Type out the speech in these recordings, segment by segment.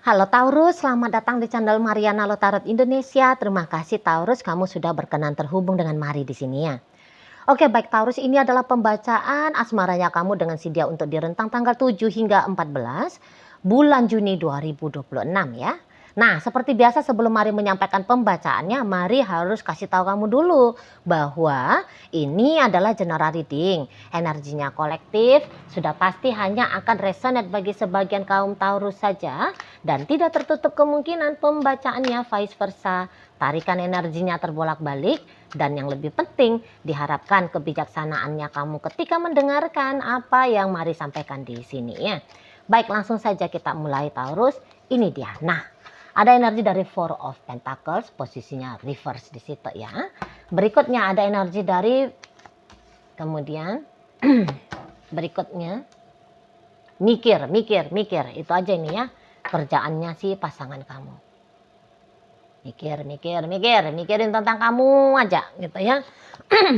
Halo Taurus, selamat datang di channel Mariana Lotarot Indonesia. Terima kasih Taurus, kamu sudah berkenan terhubung dengan Mari di sini ya. Oke, baik Taurus, ini adalah pembacaan asmaranya kamu dengan si dia untuk di rentang tanggal 7 hingga 14 bulan Juni 2026 ya. Nah, seperti biasa sebelum Mari menyampaikan pembacaannya, Mari harus kasih tahu kamu dulu bahwa ini adalah general reading. Energinya kolektif, sudah pasti hanya akan resonate bagi sebagian kaum Taurus saja dan tidak tertutup kemungkinan pembacaannya vice versa. Tarikan energinya terbolak-balik dan yang lebih penting diharapkan kebijaksanaannya kamu ketika mendengarkan apa yang Mari sampaikan di sini ya. Baik, langsung saja kita mulai Taurus. Ini dia. Nah, ada energi dari Four of Pentacles, posisinya reverse di situ ya. Berikutnya ada energi dari kemudian berikutnya mikir. Itu aja ini ya. Kerjaannya si pasangan kamu. Mikirin tentang kamu aja gitu ya.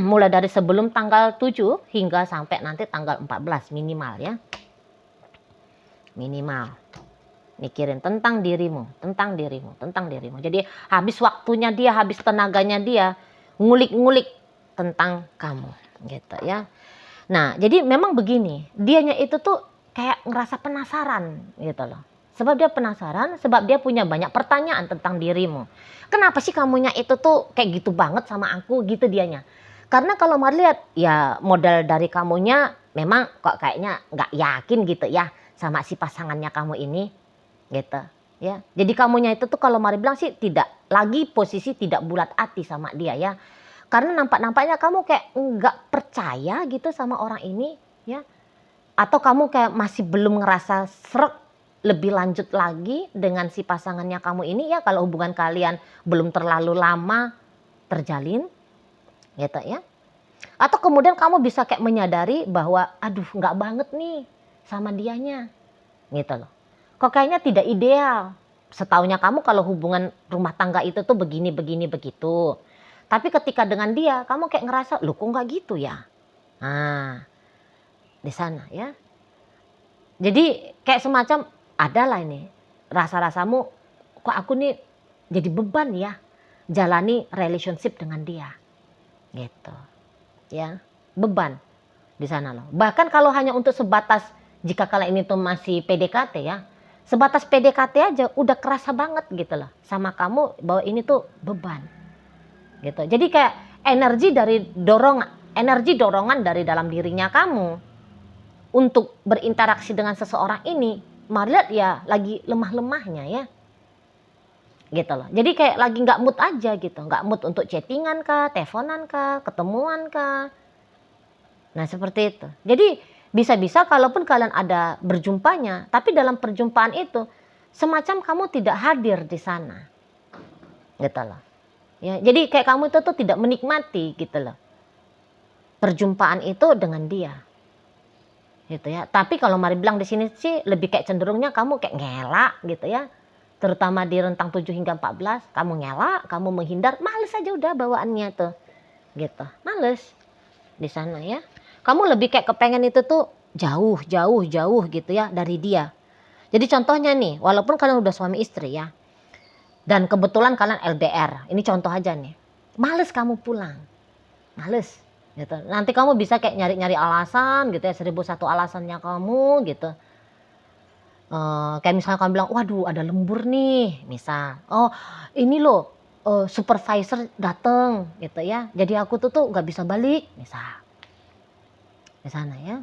Mulai dari sebelum tanggal 7 hingga sampai nanti tanggal 14 minimal ya. Minimal. Mikirin tentang dirimu. Jadi habis waktunya dia, habis tenaganya dia ngulik-ngulik tentang kamu gitu ya. Nah, jadi memang begini, dianya itu tuh kayak ngerasa penasaran gitu loh. Sebab dia penasaran, sebab dia punya banyak pertanyaan tentang dirimu. Kenapa sih kamunya itu tuh kayak gitu banget sama aku gitu dianya. Karena kalau mau lihat ya model dari kamunya memang kok kayaknya nggak yakin gitu ya sama si pasangannya kamu ini gitu ya. Jadi kamunya itu tuh kalau Mari bilang sih tidak lagi posisi tidak bulat hati sama dia ya. Karena nampaknya kamu kayak nggak percaya gitu sama orang ini ya. Atau kamu kayak masih belum ngerasa srek lebih lanjut lagi dengan si pasangannya kamu ini ya, kalau hubungan kalian belum terlalu lama terjalin gitu ya. Atau kemudian kamu bisa kayak menyadari bahwa aduh nggak banget nih sama dianya gitu loh. Kok kayaknya tidak ideal. Setaunya kamu kalau hubungan rumah tangga itu tuh begini begitu. Tapi ketika dengan dia kamu kayak ngerasa loh kok nggak gitu ya. Nah di sana ya. Jadi kayak semacam adalah ini rasa-rasamu kok aku nih jadi beban ya jalani relationship dengan dia gitu ya, beban di sana loh. Bahkan kalau hanya untuk sebatas jika kalian ini tuh masih PDKT ya, sebatas PDKT aja udah kerasa banget gitu loh sama kamu bahwa ini tuh beban gitu. Jadi kayak energi dorongan dari dalam dirinya kamu untuk berinteraksi dengan seseorang ini, Mari lihat ya lagi lemah-lemahnya ya gitu loh. Jadi kayak lagi nggak mood aja gitu, nggak mood untuk chattingan kah, teleponan kah, ketemuan kah. Nah seperti itu. Jadi bisa-bisa kalaupun kalian ada berjumpanya, tapi dalam perjumpaan itu semacam kamu tidak hadir di sana gitu loh ya. Jadi kayak kamu itu tuh tidak menikmati gitu loh perjumpaan itu dengan dia gitu ya. Tapi kalau Mari bilang di sini sih lebih kayak cenderungnya kamu kayak ngelak gitu ya. Terutama di rentang 7 hingga 14, kamu ngelak, kamu menghindar, males aja udah bawaannya tuh. Gitu. Males di sana ya. Kamu lebih kayak kepengen itu tuh jauh gitu ya dari dia. Jadi contohnya nih, walaupun kalian udah suami istri ya. Dan kebetulan kalian LDR. Ini contoh aja nih. Males kamu pulang. Males gitu. Nanti kamu bisa kayak nyari-nyari alasan gitu ya, 1001 alasannya kamu gitu. Kayak misalnya kamu bilang, waduh ada lembur nih misal. Oh ini loh supervisor dateng gitu ya. Jadi aku tuh nggak bisa balik misal. Di sana ya.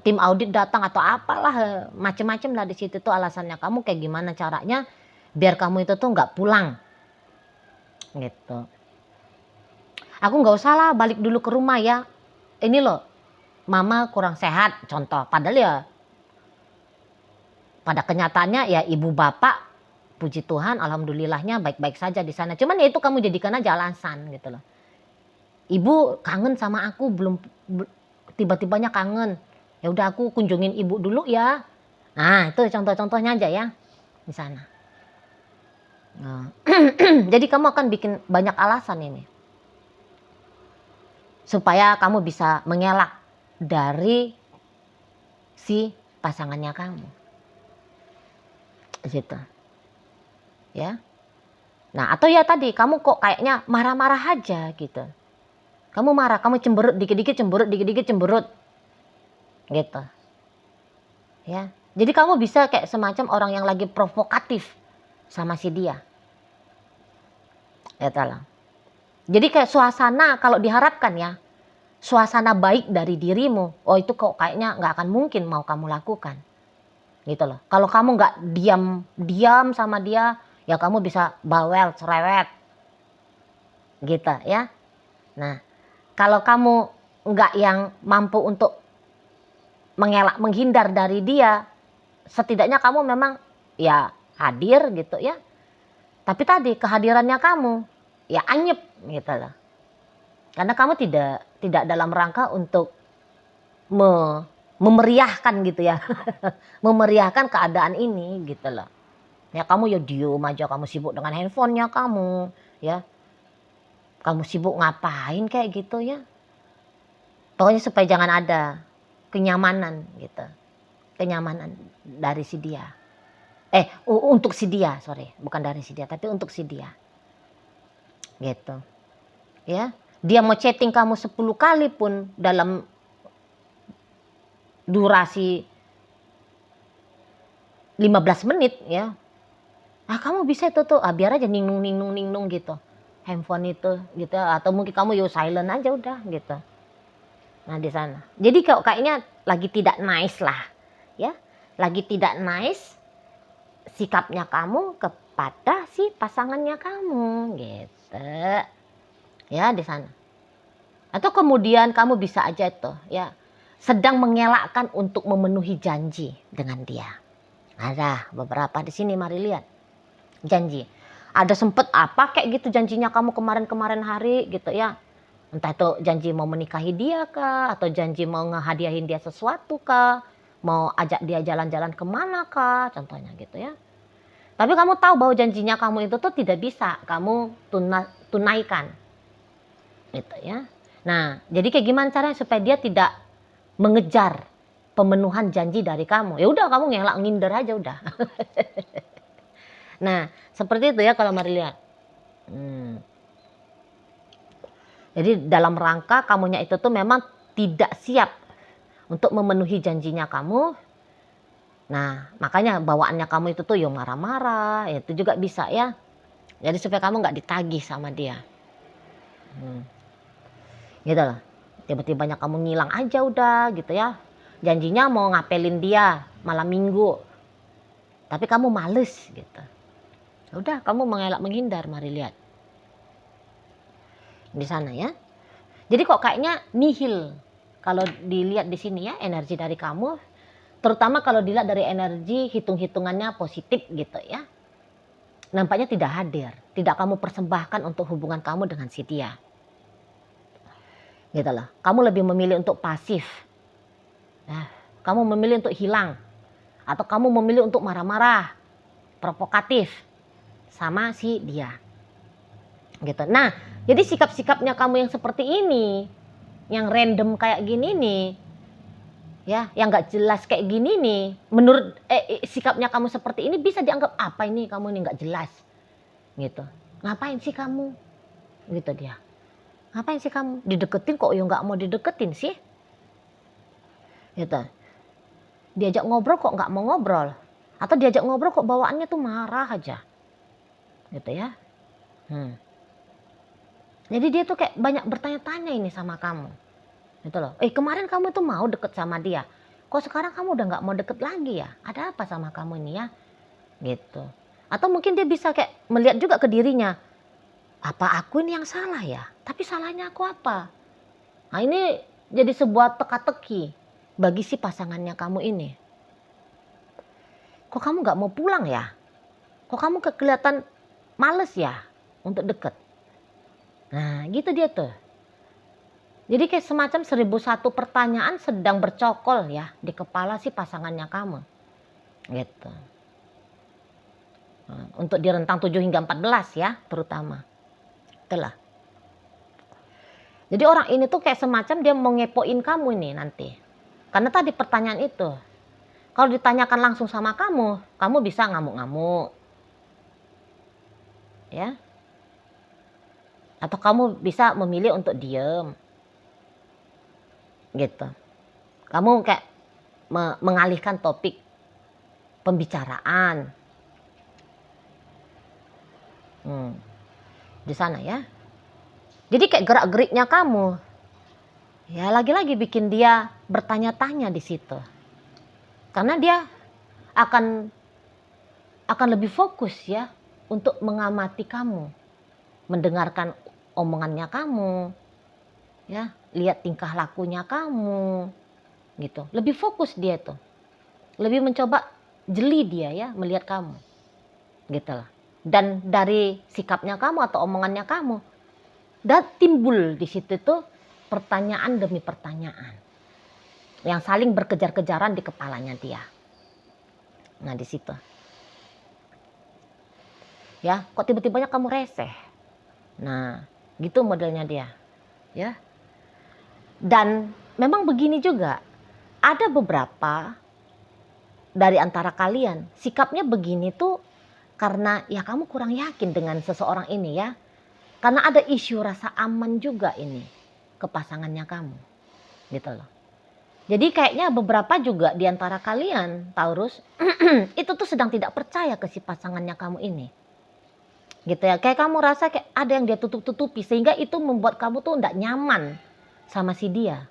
Tim audit datang atau apalah macem-macem lah di situ tuh alasannya kamu kayak gimana caranya biar kamu itu tuh nggak pulang gitu. Aku nggak usah lah balik dulu ke rumah ya. Ini loh, mama kurang sehat contoh. Padahal ya pada kenyataannya ya ibu bapak puji Tuhan alhamdulillahnya baik-baik saja di sana. Cuman ya itu kamu jadikan aja alasan gitu loh. Ibu kangen sama aku tiba-tibanya kangen. Ya udah aku kunjungin ibu dulu ya. Nah itu contoh-contohnya aja ya di sana. Nah, jadi kamu akan bikin banyak alasan ini supaya kamu bisa mengelak dari si pasangannya kamu gitu. ya. Nah, atau ya tadi kamu kok kayaknya marah-marah aja gitu. Kamu marah, kamu cemberut dikit-dikit cemberut, dikit-dikit cemberut. Gitu. Ya. Jadi kamu bisa kayak semacam orang yang lagi provokatif sama si dia. Ya lah. Jadi kayak suasana kalau diharapkan ya, suasana baik dari dirimu, oh itu kok kayaknya nggak akan mungkin mau kamu lakukan. Gitu loh. Kalau kamu nggak diam sama dia, ya kamu bisa bawel, cerewet. Gitu ya. Nah, kalau kamu nggak yang mampu untuk mengelak, menghindar dari dia, setidaknya kamu memang ya hadir gitu ya. Tapi tadi kehadirannya kamu ya anyep gitu loh. Karena kamu tidak dalam rangka untuk memeriahkan gitu ya. Memeriahkan keadaan ini gitu loh. Ya kamu ya diem aja, kamu sibuk dengan handphonenya kamu ya. Kamu sibuk ngapain kayak gitu ya. Pokoknya supaya jangan ada kenyamanan gitu. Kenyamanan dari si dia. Untuk si dia, sorry. Bukan dari si dia, tapi untuk si dia. Gitu. Ya. Dia mau chatting kamu 10 kali pun dalam durasi 15 menit ya. Kamu bisa itu tuh, biar aja ningnung gitu. Handphone itu gitu, atau mungkin kamu silent aja udah gitu. Nah di sana. Jadi kayaknya lagi tidak nice lah, ya. Lagi tidak nice sikapnya kamu kepada si pasangannya kamu, gitu. Ya di sana. Atau kemudian kamu bisa aja itu, ya, sedang mengelakkan untuk memenuhi janji dengan dia. Ada beberapa di sini, mari lihat. Janji. Ada sempet apa kayak gitu janjinya kamu kemarin-kemarin hari gitu ya. Entah itu janji mau menikahi dia kah, atau janji mau ngehadiahin dia sesuatu kah, mau ajak dia jalan-jalan kemana kah, contohnya gitu ya. Tapi kamu tahu bahwa janjinya kamu itu tuh tidak bisa kamu tunaikan. Gitu ya. Nah, jadi kayak gimana caranya supaya dia tidak mengejar pemenuhan janji dari kamu? Ya udah kamu ngelak nginder aja udah. Nah, seperti itu ya kalau mari lihat. Jadi dalam rangka kamunya itu tuh memang tidak siap untuk memenuhi janjinya kamu. Nah, makanya bawaannya kamu itu tuh yang marah-marah, itu juga bisa ya. Jadi supaya kamu nggak ditagih sama dia. Gitu loh. Tiba-tibanya kamu ngilang aja udah gitu ya. Janjinya mau ngapelin dia malam minggu. Tapi kamu males gitu. Udah kamu mengelak menghindar, mari lihat. Di sana ya. Jadi kok kayaknya nihil kalau dilihat di sini ya energi dari kamu, terutama kalau dilihat dari energi hitung-hitungannya positif gitu ya. Nampaknya tidak hadir, tidak kamu persembahkan untuk hubungan kamu dengan si dia. Gitu loh. Kamu lebih memilih untuk pasif. Nah, kamu memilih untuk hilang atau kamu memilih untuk marah-marah, provokatif sama si dia. Gitu. Nah, jadi sikap-sikapnya kamu yang seperti ini, yang random kayak gini nih, ya, yang nggak jelas kayak gini nih, menurut sikapnya kamu seperti ini bisa dianggap apa ini kamu ini nggak jelas, gitu. Ngapain sih kamu, gitu dia. Ngapain sih kamu dideketin kok ya nggak mau dideketin sih, gitu. Diajak ngobrol kok nggak mau ngobrol, atau diajak ngobrol kok bawaannya tuh marah aja, gitu ya. Jadi dia tuh kayak banyak bertanya-tanya ini sama kamu. Gitu loh. Kemarin kamu tuh mau deket sama dia. Kok sekarang kamu udah gak mau deket lagi ya? Ada apa sama kamu ini ya? Gitu. Atau mungkin dia bisa kayak melihat juga ke dirinya. Apa aku ini yang salah ya? Tapi salahnya aku apa? Nah ini jadi sebuah teka-teki bagi si pasangannya kamu ini. Kok kamu gak mau pulang ya? Kok kamu kelihatan males ya untuk deket? Nah gitu dia tuh. Jadi kayak semacam 1001 pertanyaan sedang bercokol ya di kepala si pasangannya kamu. Gitu. Nah, untuk di rentang 7 hingga 14 ya terutama. Itulah. Jadi orang ini tuh kayak semacam dia mau ngepoin kamu ini nanti. Karena tadi pertanyaan itu. Kalau ditanyakan langsung sama kamu bisa ngamuk-ngamuk. ya. Atau kamu bisa memilih untuk diem, gitu. Kamu kayak mengalihkan topik pembicaraan. Di sana ya. Jadi kayak gerak-geriknya kamu, ya lagi-lagi bikin dia bertanya-tanya di situ. Karena dia akan lebih fokus ya untuk mengamati kamu, mendengarkan omongannya kamu, ya, lihat tingkah lakunya kamu, gitu. Lebih fokus dia tuh, lebih mencoba jeli dia ya melihat kamu, gitu lah. Dan dari sikapnya kamu atau omongannya kamu, dan timbul di situ tuh pertanyaan demi pertanyaan yang saling berkejar-kejaran di kepalanya dia. Nah di situ, ya, kok tiba-tibanya kamu reseh. Nah, gitu modelnya dia, ya. Dan memang begini juga, ada beberapa dari antara kalian sikapnya begini tuh karena ya kamu kurang yakin dengan seseorang ini ya. Karena ada isu rasa aman juga ini ke pasangannya kamu, gitu loh. Jadi kayaknya beberapa juga di antara kalian, Taurus, itu tuh sedang tidak percaya ke si pasangannya kamu ini. Gitu ya, kayak kamu rasa kayak ada yang dia tutup-tutupi sehingga itu membuat kamu tuh enggak nyaman sama si dia.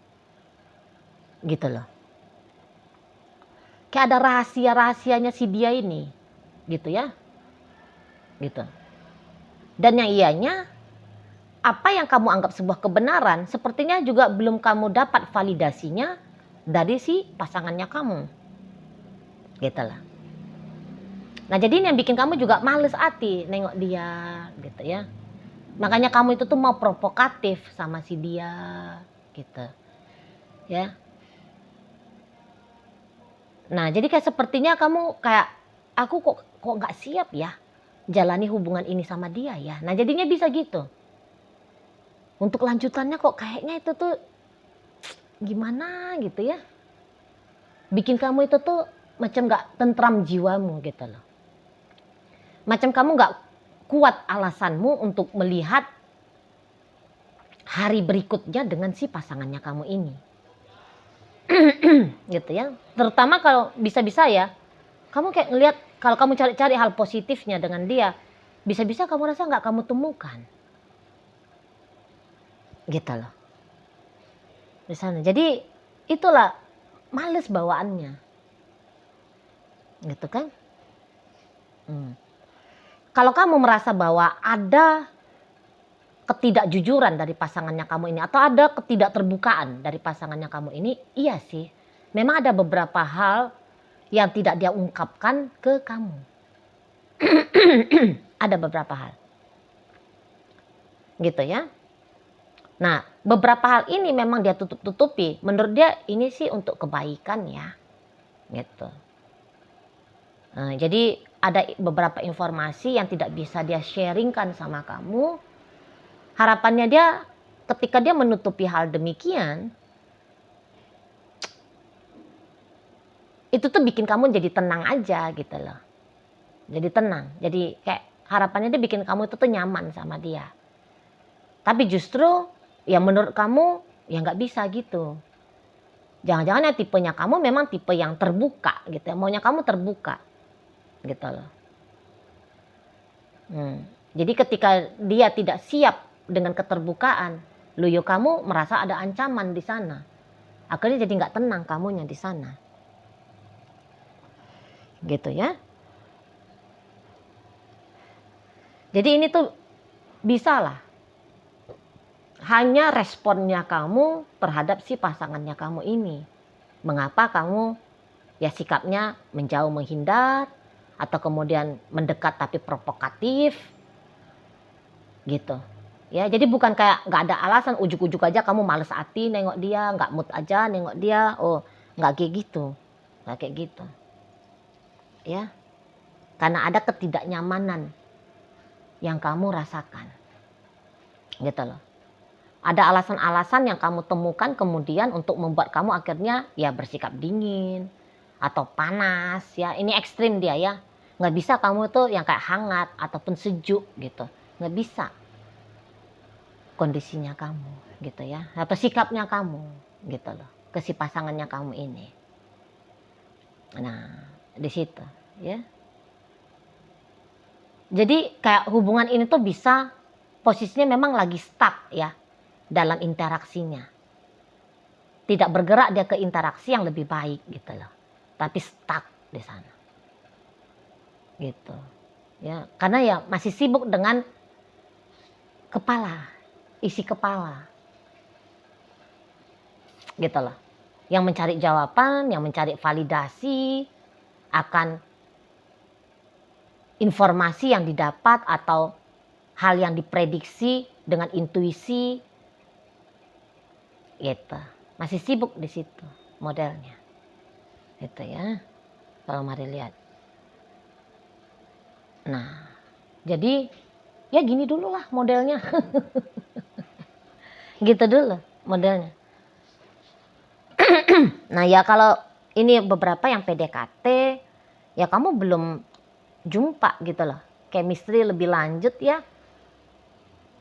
Gitu loh. Kayak ada rahasia-rahasianya si dia ini. Gitu ya. Gitu. Dan yang ianya, apa yang kamu anggap sebuah kebenaran, sepertinya juga belum kamu dapat validasinya dari si pasangannya kamu. Gitu lah. Nah jadi ini yang bikin kamu juga males hati nengok dia, gitu ya. Makanya kamu itu tuh mau provokatif sama si dia, gitu. Ya. Nah jadi kayak sepertinya kamu kayak, aku kok nggak siap ya jalani hubungan ini sama dia ya. Nah jadinya bisa gitu. Untuk lanjutannya kok kayaknya itu tuh gimana gitu ya. Bikin kamu itu tuh macam nggak tentram jiwamu gitu loh. Macam kamu nggak kuat alasanmu untuk melihat hari berikutnya dengan si pasangannya kamu ini. Gitu ya. Terutama kalau bisa-bisa ya, kamu kayak ngelihat kalau kamu cari-cari hal positifnya dengan dia, bisa-bisa kamu rasa nggak kamu temukan. Gitu loh. Di sana. Jadi itulah males bawaannya. Gitu kan? Kalau kamu merasa bahwa ada ketidakjujuran dari pasangannya kamu ini atau ada ketidakterbukaan dari pasangannya kamu ini, iya sih. Memang ada beberapa hal yang tidak dia ungkapkan ke kamu. Ada beberapa hal. Gitu ya. Nah, beberapa hal ini memang dia tutup-tutupi. Menurut dia ini sih untuk kebaikan ya. Gitu. Nah, jadi ada beberapa informasi yang tidak bisa dia sharingkan sama kamu. Harapannya dia ketika dia menutupi hal demikian, itu tuh bikin kamu jadi tenang aja gitu loh. Jadi tenang. Jadi kayak harapannya dia bikin kamu itu tuh nyaman sama dia. Tapi justru yang menurut kamu ya nggak bisa gitu. Jangan-jangan ya tipenya kamu memang tipe yang terbuka gitu ya. Maunya kamu terbuka gitu loh. Jadi ketika dia tidak siap dengan keterbukaan, loyo kamu merasa ada ancaman di sana. Akhirnya jadi nggak tenang kamunya di sana. Gitu ya. Jadi ini tuh bisa lah. Hanya responnya kamu terhadap si pasangannya kamu ini. Mengapa kamu ya sikapnya menjauh menghindar atau kemudian mendekat tapi provokatif gitu. Ya, jadi bukan kayak nggak ada alasan ujuk-ujuk aja kamu males hati nengok dia, nggak mood aja nengok dia. Oh, nggak kayak gitu. Nggak kayak gitu. Ya. Karena ada ketidaknyamanan yang kamu rasakan. Gitu loh. Ada alasan-alasan yang kamu temukan kemudian untuk membuat kamu akhirnya ya bersikap dingin atau panas ya. Ini ekstrim dia ya. Nggak bisa kamu tuh yang kayak hangat ataupun sejuk gitu. Nggak bisa kondisinya kamu gitu ya. Apa sikapnya kamu gitu loh. Ke si pasangannya kamu ini. Nah, di situ ya. Jadi kayak hubungan ini tuh bisa posisinya memang lagi stuck ya dalam interaksinya. Tidak bergerak dia ke interaksi yang lebih baik gitu loh. Tapi stuck di sana. Gitu. Ya, karena ya masih sibuk dengan kepala, isi kepala. Gitu loh. Yang mencari jawaban, yang mencari validasi akan informasi yang didapat atau hal yang diprediksi dengan intuisi gitu. Masih sibuk di situ modelnya. Gitu ya. Kalau mari lihat. Nah, jadi ya gini dulu lah modelnya. Gitu dulu modelnya. Nah ya kalau ini beberapa yang PDKT, ya kamu belum jumpa gitu loh. Chemistry lebih lanjut ya.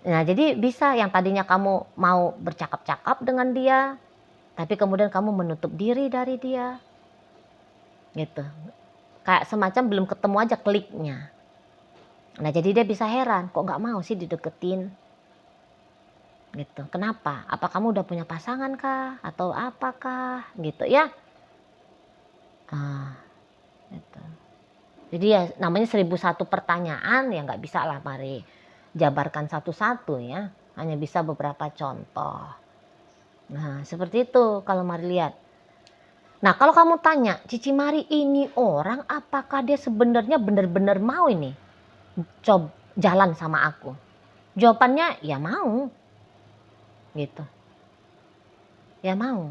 Nah jadi bisa yang tadinya kamu mau bercakap-cakap dengan dia, tapi kemudian kamu menutup diri dari dia. Gitu. Kayak semacam belum ketemu aja kliknya. Nah jadi dia bisa heran, kok nggak mau sih dideketin? Gitu. Kenapa? Apa kamu udah punya pasangan kah? Atau apakah? Gitu ya. Gitu. Jadi ya namanya 1001 pertanyaan ya nggak bisa lah mari jabarkan satu-satu ya. Hanya bisa beberapa contoh. Nah seperti itu kalau mari lihat. Nah kalau kamu tanya Cici Mari ini orang apakah dia sebenarnya benar-benar mau ini coba jalan sama aku? Jawabannya ya mau. Gitu. Ya mau.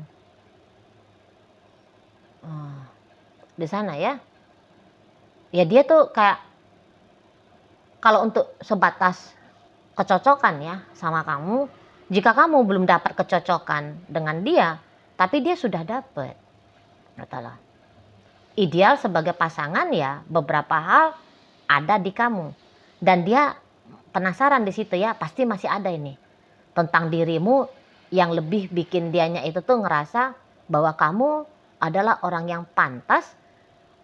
Di sana ya. Ya dia tuh kayak kalau untuk sebatas kecocokan ya sama kamu, jika kamu belum dapat kecocokan dengan dia, tapi dia sudah dapat. Katalah. Ideal sebagai pasangan ya beberapa hal ada di kamu. Dan dia penasaran di situ ya, pasti masih ada ini. Tentang dirimu yang lebih bikin dianya itu tuh ngerasa bahwa kamu adalah orang yang pantas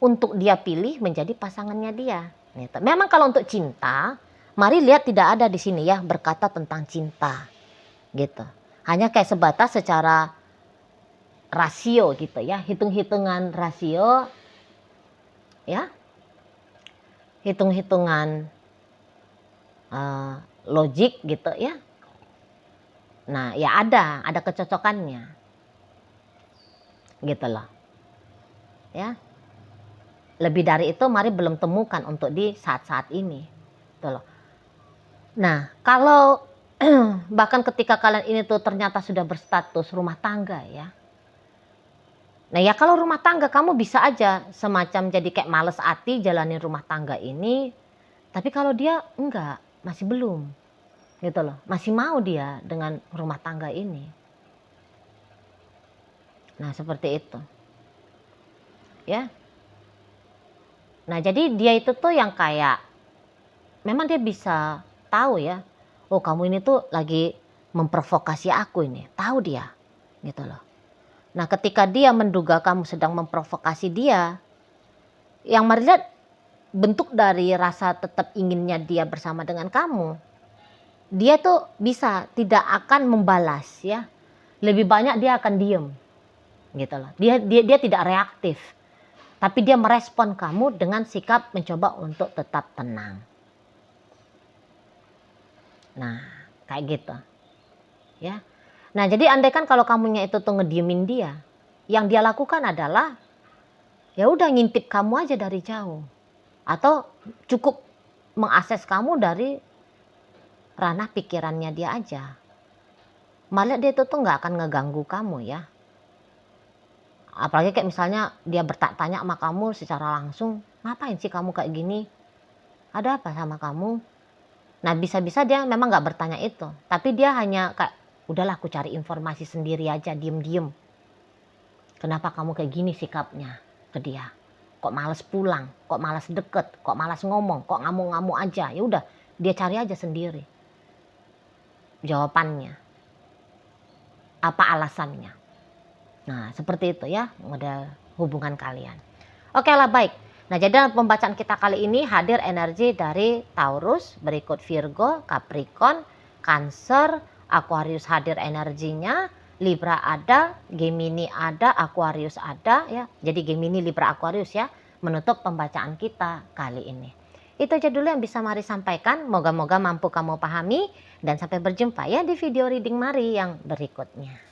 untuk dia pilih menjadi pasangannya dia. Gitu. Memang kalau untuk cinta, mari lihat tidak ada di sini ya berkata tentang cinta. Gitu. Hanya kayak sebatas secara rasio gitu ya, hitung-hitungan rasio ya. Hitung-hitungan logik gitu ya. Nah, ya ada kecocokannya. Gitu loh. Ya. Lebih dari itu mari belum temukan untuk di saat-saat ini. Gitu loh. Nah, kalau bahkan ketika kalian ini tuh ternyata sudah berstatus rumah tangga ya. Nah ya kalau rumah tangga kamu bisa aja semacam jadi kayak males hati jalanin rumah tangga ini. Tapi kalau dia enggak, masih belum. Gitu loh, masih mau dia dengan rumah tangga ini. Nah seperti itu. Ya. Nah jadi dia itu tuh yang kayak memang dia bisa tahu ya, oh kamu ini tuh lagi memprovokasi aku ini, tahu dia, gitu loh. Nah ketika dia menduga kamu sedang memprovokasi dia, yang mari lihat bentuk dari rasa tetap inginnya dia bersama dengan kamu, dia tuh bisa tidak akan membalas ya, lebih banyak dia akan diem, gitu loh. Dia tidak reaktif, tapi dia merespon kamu dengan sikap mencoba untuk tetap tenang. Nah, kayak gitu. Ya. Nah, jadi andaikan kalau kamunya itu tuh ngediemin dia, yang dia lakukan adalah ya udah ngintip kamu aja dari jauh. Atau cukup mengakses kamu dari ranah pikirannya dia aja. Malah dia itu tuh nggak akan ngeganggu kamu ya. Apalagi kayak misalnya dia bertanya sama kamu secara langsung, ngapain sih kamu kayak gini? Ada apa sama kamu? Nah bisa-bisa dia memang nggak bertanya itu, tapi dia hanya kayak udahlah aku cari informasi sendiri aja, diem-diem. Kenapa kamu kayak gini sikapnya ke dia? kok males pulang, kok males deket, kok malas ngomong, kok ngamuk-ngamuk aja. Ya udah, dia cari aja sendiri jawabannya, apa alasannya. Nah, seperti itu ya model hubungan kalian. Oke lah, baik. Nah, jadi dalam pembacaan kita kali ini hadir energi dari Taurus, berikut Virgo, Capricorn, Cancer, Aquarius hadir energinya, Libra ada, Gemini ada, Aquarius ada ya. Jadi Gemini, Libra, Aquarius ya menutup pembacaan kita kali ini. Itu aja dulu yang bisa Mari sampaikan. Moga-moga mampu kamu pahami dan sampai berjumpa ya di video reading Mari yang berikutnya.